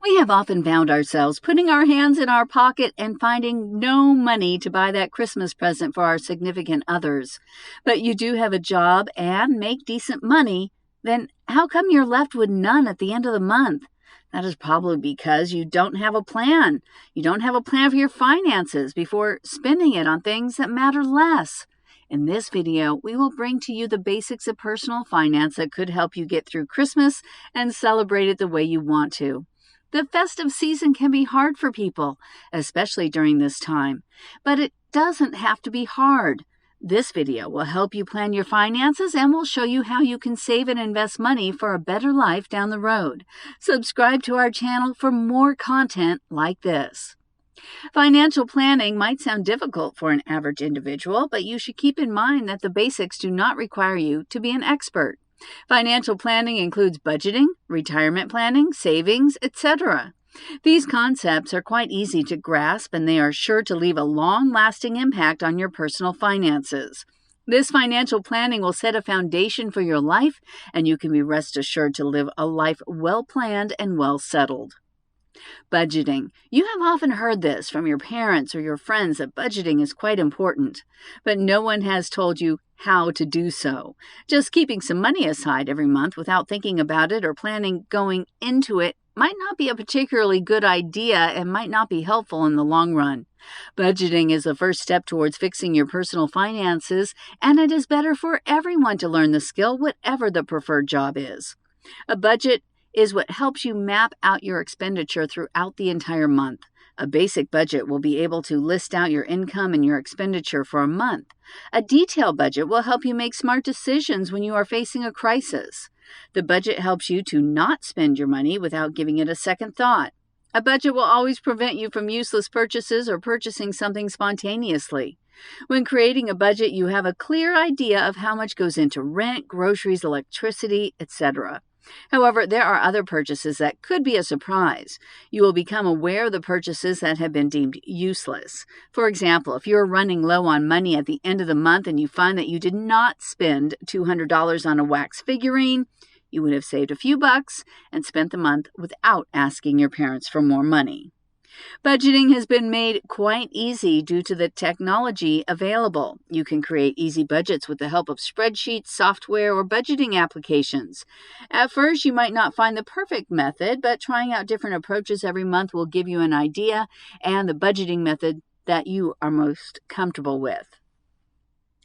We have often found ourselves putting our hands in our pocket and finding no money to buy that Christmas present for our significant others. But you do have a job and make decent money, then how come you're left with none at the end of the month? That is probably because you don't have a plan. You don't have a plan for your finances before spending it on things that matter less. In this video, we will bring to you the basics of personal finance that could help you get through Christmas and celebrate it the way you want to. The festive season can be hard for people, especially during this time, but it doesn't have to be hard. This video will help you plan your finances and will show you how you can save and invest money for a better life down the road. Subscribe to our channel for more content like this. Financial planning might sound difficult for an average individual, but you should keep in mind that the basics do not require you to be an expert. Financial planning includes budgeting, retirement planning, savings, etc. These concepts are quite easy to grasp and they are sure to leave a long-lasting impact on your personal finances. This financial planning will set a foundation for your life and you can be rest assured to live a life well-planned and well-settled. Budgeting. You have often heard this from your parents or your friends that budgeting is quite important, but no one has told you how to do so. Just keeping some money aside every month without thinking about it or planning going into it might not be a particularly good idea and might not be helpful in the long run. Budgeting is the first step towards fixing your personal finances, and it is better for everyone to learn the skill, whatever the preferred job is. A budget is what helps you map out your expenditure throughout the entire month. A basic budget will be able to list out your income and your expenditure for a month. A detailed budget will help you make smart decisions when you are facing a crisis. The budget helps you to not spend your money without giving it a second thought. A budget will always prevent you from useless purchases or purchasing something spontaneously. When creating a budget, you have a clear idea of how much goes into rent, groceries, electricity, etc. However, there are other purchases that could be a surprise. You will become aware of the purchases that have been deemed useless. For example, if you're running low on money at the end of the month and you find that you did not spend $200 on a wax figurine, you would have saved a few bucks and spent the month without asking your parents for more money. Budgeting has been made quite easy due to the technology available. You can create easy budgets with the help of spreadsheets, software, or budgeting applications. At first, you might not find the perfect method, but trying out different approaches every month will give you an idea and the budgeting method that you are most comfortable with.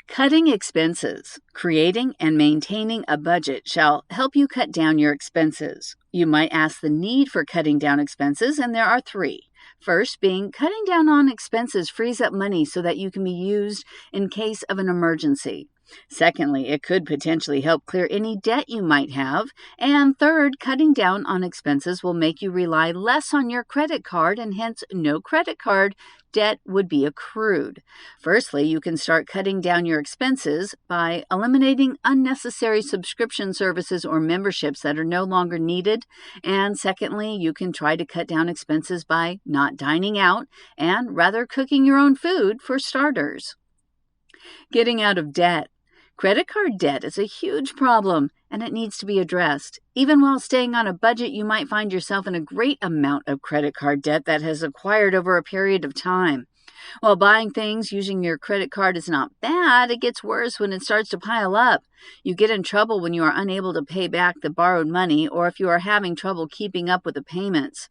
Cutting expenses. Creating and maintaining a budget shall help you cut down your expenses. You might ask the need for cutting down expenses, and there are three. First being, cutting down on expenses frees up money so that you can be used in case of an emergency. Secondly, it could potentially help clear any debt you might have. And third, cutting down on expenses will make you rely less on your credit card and hence no credit card debt would be accrued. Firstly, you can start cutting down your expenses by eliminating unnecessary subscription services or memberships that are no longer needed. And secondly, you can try to cut down expenses by not dining out and rather cooking your own food for starters. Getting out of debt. Credit card debt is a huge problem and it needs to be addressed. Even while staying on a budget, you might find yourself in a great amount of credit card debt that has acquired over a period of time. While buying things using your credit card is not bad, it gets worse when it starts to pile up. You get in trouble when you are unable to pay back the borrowed money or if you are having trouble keeping up with the payments.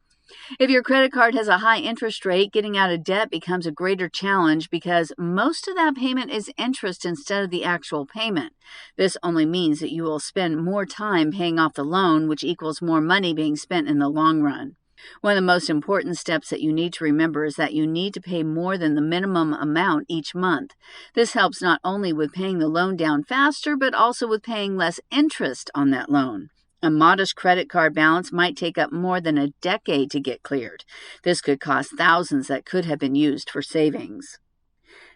If your credit card has a high interest rate, getting out of debt becomes a greater challenge because most of that payment is interest instead of the actual payment. This only means that you will spend more time paying off the loan, which equals more money being spent in the long run. One of the most important steps that you need to remember is that you need to pay more than the minimum amount each month. This helps not only with paying the loan down faster, but also with paying less interest on that loan. A modest credit card balance might take up more than a decade to get cleared. This could cost thousands that could have been used for savings.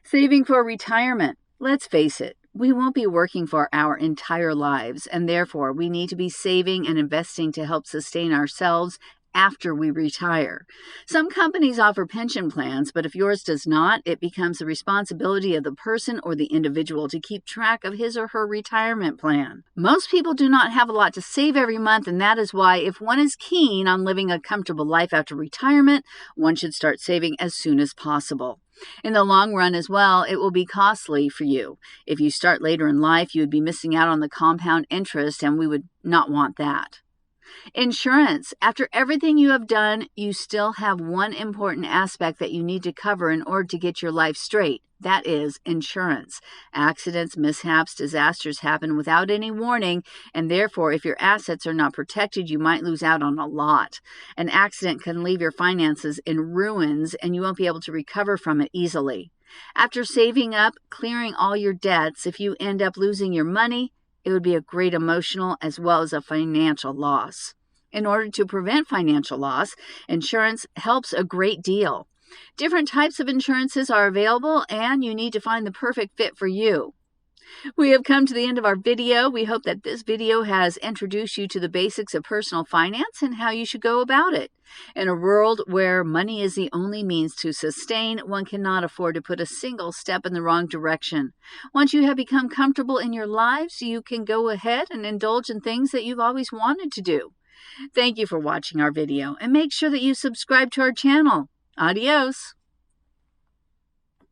Saving for retirement. Let's face it, we won't be working for our entire lives, and therefore we need to be saving and investing to help sustain ourselves after we retire. Some companies offer pension plans, but if yours does not, it becomes the responsibility of the person or the individual to keep track of his or her retirement plan. Most people do not have a lot to save every month, and that is why if one is keen on living a comfortable life after retirement, one should start saving as soon as possible. In the long run as well, it will be costly for you. If you start later in life, you would be missing out on the compound interest, and we would not want that. Insurance. After everything you have done, you still have one important aspect that you need to cover in order to get your life straight. That is insurance. Accidents, mishaps, disasters happen without any warning, and therefore, if your assets are not protected, you might lose out on a lot. An accident can leave your finances in ruins, and you won't be able to recover from it easily. After saving up, clearing all your debts, if you end up losing your money, it would be a great emotional as well as a financial loss. In order to prevent financial loss, insurance helps a great deal. Different types of insurances are available, and you need to find the perfect fit for you. We have come to the end of our video. We hope that this video has introduced you to the basics of personal finance and how you should go about it. In a world where money is the only means to sustain, one cannot afford to put a single step in the wrong direction. Once you have become comfortable in your lives, you can go ahead and indulge in things that you've always wanted to do. Thank you for watching our video, and make sure that you subscribe to our channel. Adios.